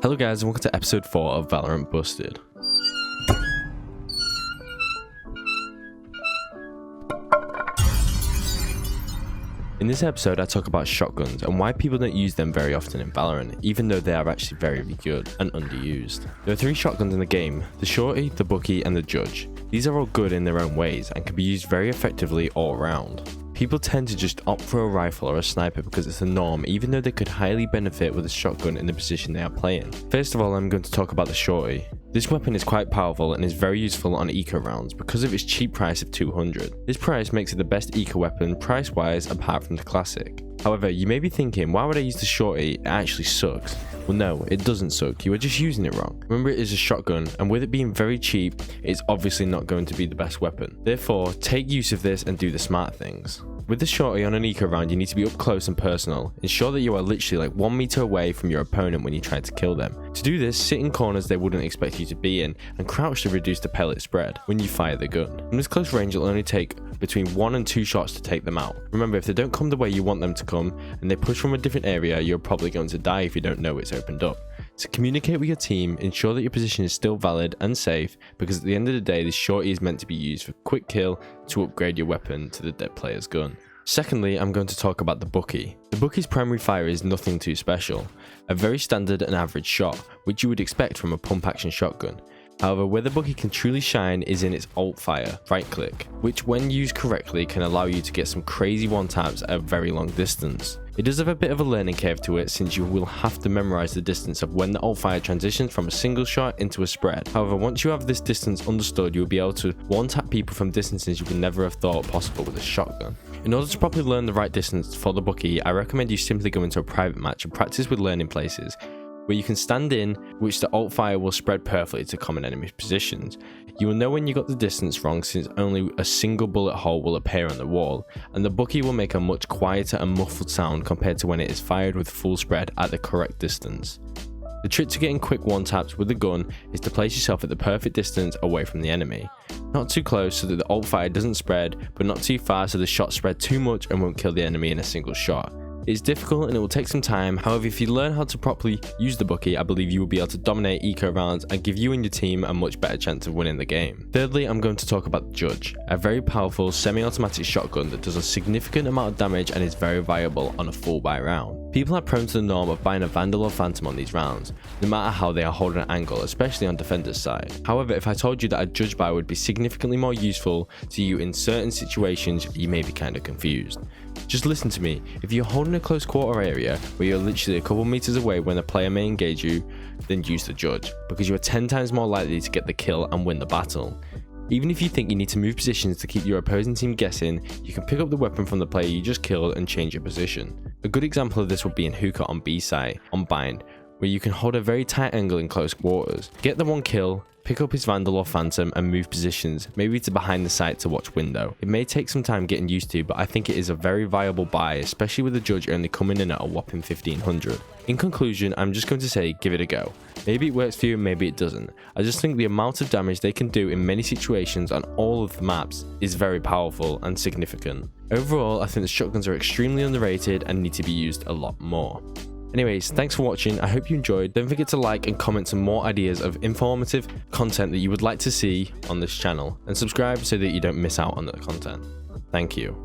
Hello guys and welcome to episode 4 of Valorant Busted. In this episode I talk about shotguns and why people don't use them very often in Valorant, even though they are actually very good and underused. There are 3 shotguns in the game: the Shorty, the Bookie and the Judge. These are all good in their own ways and can be used very effectively all around. People tend to just opt for a rifle or a sniper because it's the norm, even though they could highly benefit with a shotgun in the position they are playing. First of all, I'm going to talk about the Shorty. This weapon is quite powerful and is very useful on eco rounds because of its cheap price of 200. This price makes it the best eco weapon price wise apart from the classic. However, you may be thinking, why would I use the Shorty? It actually sucks. Well no, it doesn't suck, you are just using it wrong. Remember, it is a shotgun, and with it being very cheap, it's obviously not going to be the best weapon. Therefore, take use of this and do the smart things. With the Shorty on an eco round, you need to be up close and personal. Ensure that you are literally like 1 meter away from your opponent when you try to kill them. To do this, sit in corners they wouldn't expect you to be in, and crouch to reduce the pellet spread when you fire the gun. From this close range, it'll only take between 1 and 2 shots to take them out. Remember, if they don't come the way you want them to come, and they push from a different area, you're probably going to die if you don't know it's opened up. So communicate with your team, ensure that your position is still valid and safe, because at the end of the day, the Shorty is meant to be used for quick kill to upgrade your weapon to the dead player's gun. Secondly, I'm going to talk about the Bookie. The Bookie's primary fire is nothing too special, a very standard and average shot, which you would expect from a pump action shotgun. However, where the Bookie can truly shine is in its alt fire, right click, which when used correctly can allow you to get some crazy one taps at a very long distance. It does have a bit of a learning curve to it, since you will have to memorize the distance of when the alt fire transitions from a single shot into a spread. However, once you have this distance understood, you'll be able to one tap people from distances you would never have thought possible with a shotgun. In order to properly learn the right distance for the Bookie, I recommend you simply go into a private match and practice with learning places, where you can stand in, which the alt fire will spread perfectly to common enemy positions. You will know when you got the distance wrong, since only a single bullet hole will appear on the wall, and the Bookie will make a much quieter and muffled sound compared to when it is fired with full spread at the correct distance. The trick to getting quick one taps with the gun is to place yourself at the perfect distance away from the enemy. Not too close so that the alt fire doesn't spread, but not too far so the shot spread too much and won't kill the enemy in a single shot. It's difficult and it will take some time. However, if you learn how to properly use the Bookie, I believe you will be able to dominate eco rounds and give you and your team a much better chance of winning the game. Thirdly, I'm going to talk about the Judge, a very powerful semi-automatic shotgun that does a significant amount of damage and is very viable on a full buy round. People are prone to the norm of buying a Vandal or Phantom on these rounds, no matter how they are holding an angle, especially on defender's side. However, if I told you that a Judge buy would be significantly more useful to you in certain situations, you may be kind of confused. Just listen to me. If you're holding a close quarter area where you're literally a couple meters away when a player may engage you, then use the Judge, because you are 10 times more likely to get the kill and win the battle. Even if you think you need to move positions to keep your opposing team guessing, you can pick up the weapon from the player you just killed and change your position. A good example of this would be in hookah on B side, on bind, where you can hold a very tight angle in close quarters, get the one kill, pick up his Vandal or Phantom and move positions, maybe to behind the site to watch window. It may take some time getting used to, but I think it is a very viable buy, especially with the Judge only coming in at a whopping 1500. In conclusion, I'm just going to say give it a go. Maybe it works for you, maybe it doesn't. I just think the amount of damage they can do in many situations on all of the maps is very powerful and significant. Overall, I think the shotguns are extremely underrated and need to be used a lot more. Anyways, thanks for watching. I hope you enjoyed. Don't forget to like and comment some more ideas of informative content that you would like to see on this channel, and subscribe so that you don't miss out on the content. Thank you.